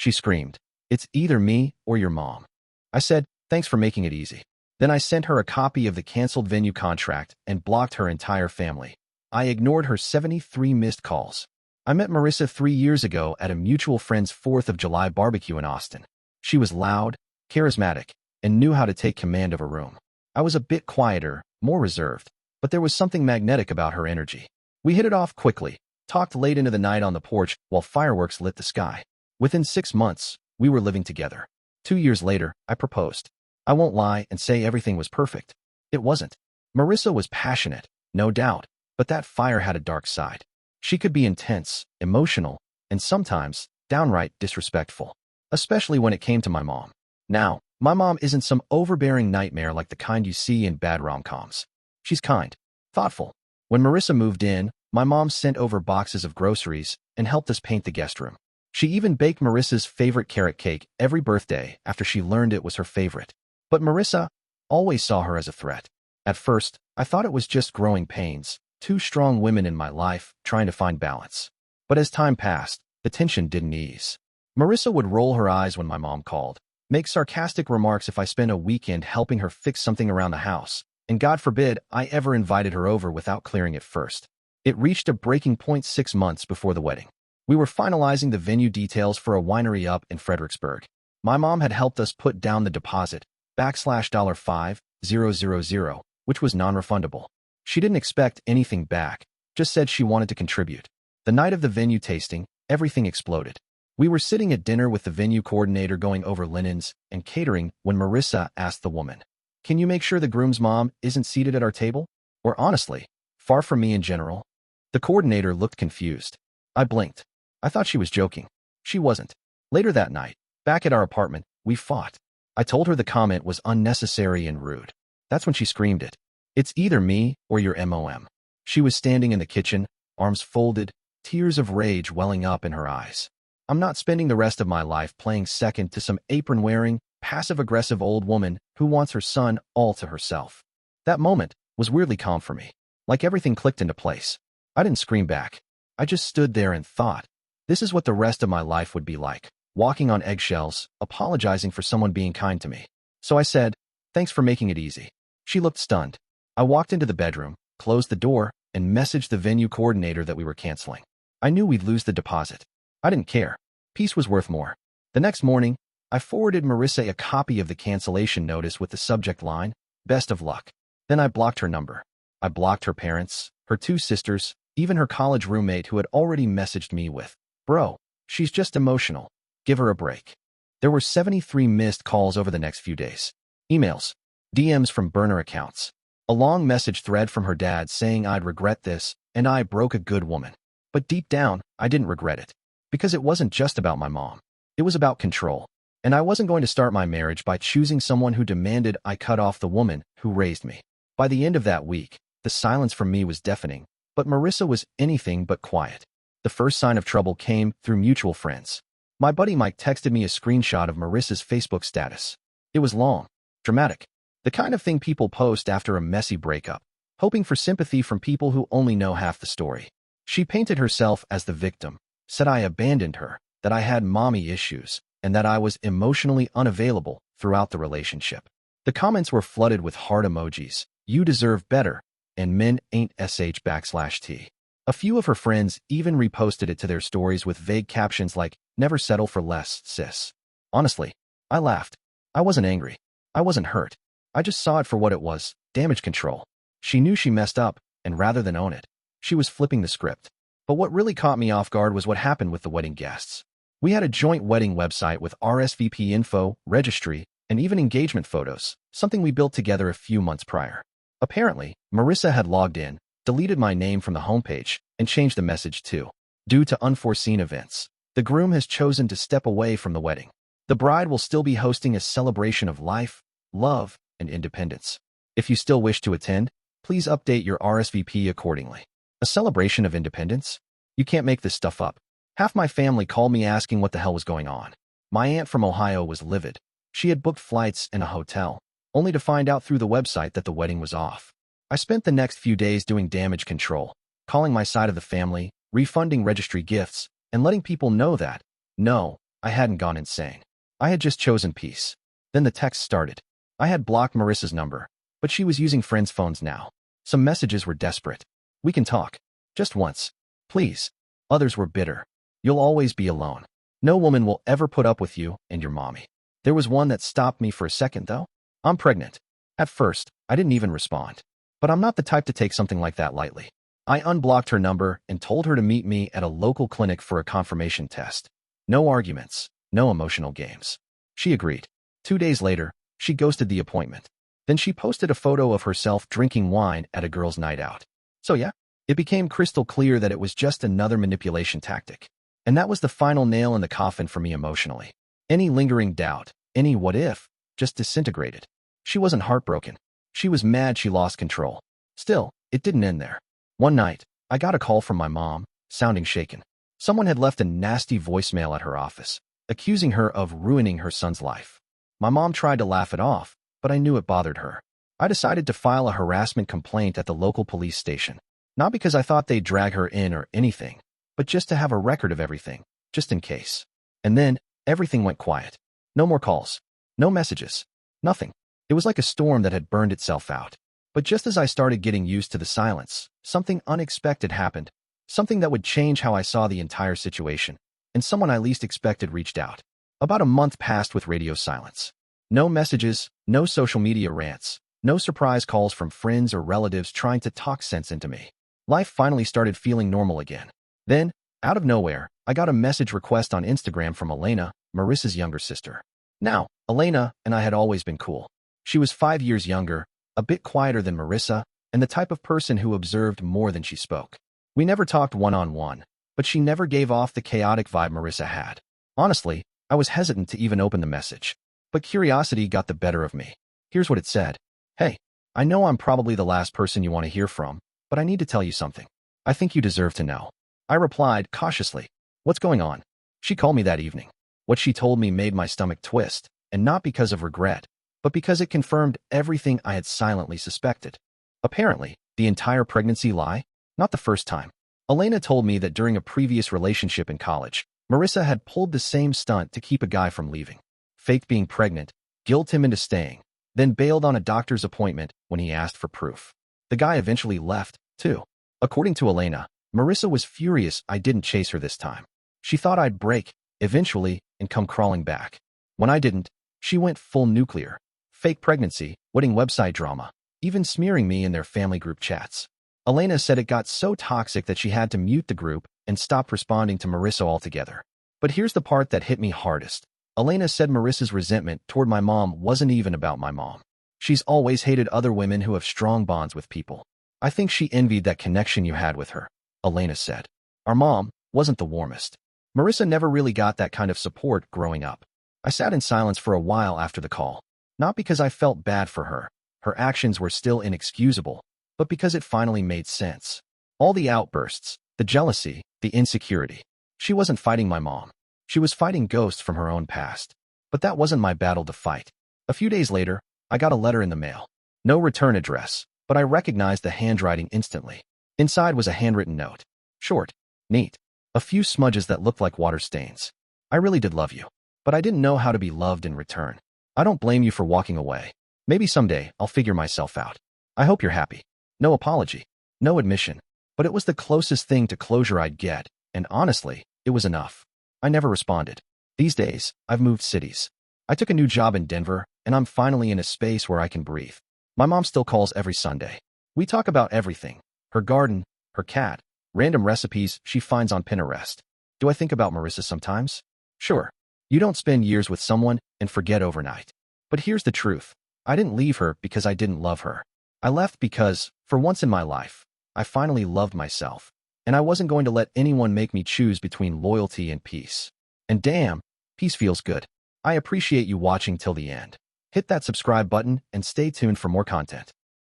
She screamed, "It's either me or your mom." I said, "Thanks for making it easy." Then I sent her a copy of the canceled venue contract and blocked her entire family. I ignored her 73 missed calls. I met Marissa 3 years ago at a mutual friend's 4th of July barbecue in Austin. She was loud, charismatic, and knew how to take command of a room. I was a bit quieter, more reserved, but there was something magnetic about her energy. We hit it off quickly, talked late into the night on the porch while fireworks lit the sky. Within 6 months, we were living together. 2 years later, I proposed. I won't lie and say everything was perfect. It wasn't. Marissa was passionate, no doubt, but that fire had a dark side. She could be intense, emotional, and sometimes downright disrespectful, especially when it came to my mom. Now, my mom isn't some overbearing nightmare like the kind you see in bad rom-coms. She's kind, thoughtful. When Marissa moved in, my mom sent over boxes of groceries and helped us paint the guest room. She even baked Marissa's favorite carrot cake every birthday after she learned it was her favorite. But Marissa always saw her as a threat. At first, I thought it was just growing pains, two strong women in my life trying to find balance. But as time passed, the tension didn't ease. Marissa would roll her eyes when my mom called, make sarcastic remarks if I spent a weekend helping her fix something around the house, and God forbid I ever invited her over without clearing it first. It reached a breaking point 6 months before the wedding. We were finalizing the venue details for a winery up in Fredericksburg. My mom had helped us put down the deposit, $5,000, which was non-refundable. She didn't expect anything back, just said she wanted to contribute. The night of the venue tasting, everything exploded. We were sitting at dinner with the venue coordinator going over linens and catering when Marissa asked the woman, "Can you make sure the groom's mom isn't seated at our table? Or honestly, far from me in general?" The coordinator looked confused. I blinked. I thought she was joking. She wasn't. Later that night, back at our apartment, we fought. I told her the comment was unnecessary and rude. That's when she screamed it. "It's either me or your mom." She was standing in the kitchen, arms folded, tears of rage welling up in her eyes. I'm not spending the rest of my life playing second to some apron-wearing, passive-aggressive old woman who wants her son all to herself. That moment was weirdly calm for me. Like everything clicked into place. I didn't scream back. I just stood there and thought, this is what the rest of my life would be like, walking on eggshells, apologizing for someone being kind to me. So I said, "Thanks for making it easy." She looked stunned. I walked into the bedroom, closed the door, and messaged the venue coordinator that we were canceling. I knew we'd lose the deposit. I didn't care. Peace was worth more. The next morning, I forwarded Marissa a copy of the cancellation notice with the subject line, "Best of luck." Then I blocked her number. I blocked her parents, her 2 sisters, even her college roommate who had already messaged me with, "Bro, she's just emotional. Give her a break." There were 73 missed calls over the next few days. Emails, DMs from burner accounts, a long message thread from her dad saying I'd regret this and I broke a good woman. But deep down, I didn't regret it. Because it wasn't just about my mom. It was about control. And I wasn't going to start my marriage by choosing someone who demanded I cut off the woman who raised me. By the end of that week, the silence from me was deafening, but Marissa was anything but quiet. The first sign of trouble came through mutual friends. My buddy Mike texted me a screenshot of Marissa's Facebook status. It was long, dramatic, the kind of thing people post after a messy breakup, hoping for sympathy from people who only know half the story. She painted herself as the victim, said I abandoned her, that I had mommy issues, and that I was emotionally unavailable throughout the relationship. The comments were flooded with heart emojis, "You deserve better," and "Men ain't sh/t." A few of her friends even reposted it to their stories with vague captions like, "Never settle for less, sis." Honestly, I laughed. I wasn't angry. I wasn't hurt. I just saw it for what it was, damage control. She knew she messed up, and rather than own it, she was flipping the script. But what really caught me off guard was what happened with the wedding guests. We had a joint wedding website with RSVP info, registry, and even engagement photos, something we built together a few months prior. Apparently, Marissa had logged in, deleted my name from the homepage, and changed the message to, "Due to unforeseen events, the groom has chosen to step away from the wedding. The bride will still be hosting a celebration of life, love, and independence. If you still wish to attend, please update your RSVP accordingly." A celebration of independence? You can't make this stuff up. Half my family called me asking what the hell was going on. My aunt from Ohio was livid. She had booked flights and a hotel, only to find out through the website that the wedding was off. I spent the next few days doing damage control, calling my side of the family, refunding registry gifts, and letting people know that, no, I hadn't gone insane. I had just chosen peace. Then the text started. I had blocked Marissa's number, but she was using friends' phones now. Some messages were desperate. We can talk. Just once. Please. Others were bitter. You'll always be alone. No woman will ever put up with you and your mommy. There was one that stopped me for a second, though. I'm pregnant. At first, I didn't even respond. But I'm not the type to take something like that lightly. I unblocked her number and told her to meet me at a local clinic for a confirmation test. No arguments, no emotional games. She agreed. 2 days later, she ghosted the appointment. Then she posted a photo of herself drinking wine at a girls' night out. So yeah, it became crystal clear that it was just another manipulation tactic. And that was the final nail in the coffin for me emotionally. Any lingering doubt, any what if, just disintegrated. She wasn't heartbroken. She was mad she lost control. Still, it didn't end there. One night, I got a call from my mom, sounding shaken. Someone had left a nasty voicemail at her office, accusing her of ruining her son's life. My mom tried to laugh it off, but I knew it bothered her. I decided to file a harassment complaint at the local police station. Not because I thought they'd drag her in or anything, but just to have a record of everything, just in case. And then, everything went quiet. No more calls. No messages. Nothing. It was like a storm that had burned itself out. But just as I started getting used to the silence, something unexpected happened. Something that would change how I saw the entire situation. And someone I least expected reached out. About a month passed with radio silence. No messages, no social media rants, no surprise calls from friends or relatives trying to talk sense into me. Life finally started feeling normal again. Then, out of nowhere, I got a message request on Instagram from Elena, Marissa's younger sister. Now, Elena and I had always been cool. She was 5 years younger, a bit quieter than Marissa, and the type of person who observed more than she spoke. We never talked one-on-one, but she never gave off the chaotic vibe Marissa had. Honestly, I was hesitant to even open the message, but curiosity got the better of me. Here's what it said. Hey, I know I'm probably the last person you want to hear from, but I need to tell you something. I think you deserve to know. I replied cautiously. What's going on? She called me that evening. What she told me made my stomach twist, and not because of regret, but because it confirmed everything I had silently suspected. Apparently, the entire pregnancy lie? Not the first time. Elena told me that during a previous relationship in college, Marissa had pulled the same stunt to keep a guy from leaving. Faked being pregnant, guilted him into staying, then bailed on a doctor's appointment when he asked for proof. The guy eventually left, too. According to Elena, Marissa was furious I didn't chase her this time. She thought I'd break, eventually, and come crawling back. When I didn't, she went full nuclear. Fake pregnancy, wedding website drama, even smearing me in their family group chats. Elena said it got so toxic that she had to mute the group and stop responding to Marissa altogether. But here's the part that hit me hardest. Elena said Marissa's resentment toward my mom wasn't even about my mom. She's always hated other women who have strong bonds with people. I think she envied that connection you had with her, Elena said. Our mom wasn't the warmest. Marissa never really got that kind of support growing up. I sat in silence for a while after the call. Not because I felt bad for her. Her actions were still inexcusable, but because it finally made sense. All the outbursts, the jealousy, the insecurity. She wasn't fighting my mom. She was fighting ghosts from her own past. But that wasn't my battle to fight. A few days later, I got a letter in the mail. No return address, but I recognized the handwriting instantly. Inside was a handwritten note. Short, neat. A few smudges that looked like water stains. I really did love you, but I didn't know how to be loved in return. I don't blame you for walking away. Maybe someday I'll figure myself out. I hope you're happy. No apology. No admission. But it was the closest thing to closure I'd get, and honestly, it was enough. I never responded. These days, I've moved cities. I took a new job in Denver, and I'm finally in a space where I can breathe. My mom still calls every Sunday. We talk about everything. Her garden, her cat, random recipes she finds on Pinterest. Do I think about Marissa sometimes? Sure. You don't spend years with someone and forget overnight. But here's the truth. I didn't leave her because I didn't love her. I left because, for once in my life, I finally loved myself. And I wasn't going to let anyone make me choose between loyalty and peace. And damn, peace feels good. I appreciate you watching till the end. Hit that subscribe button and stay tuned for more content.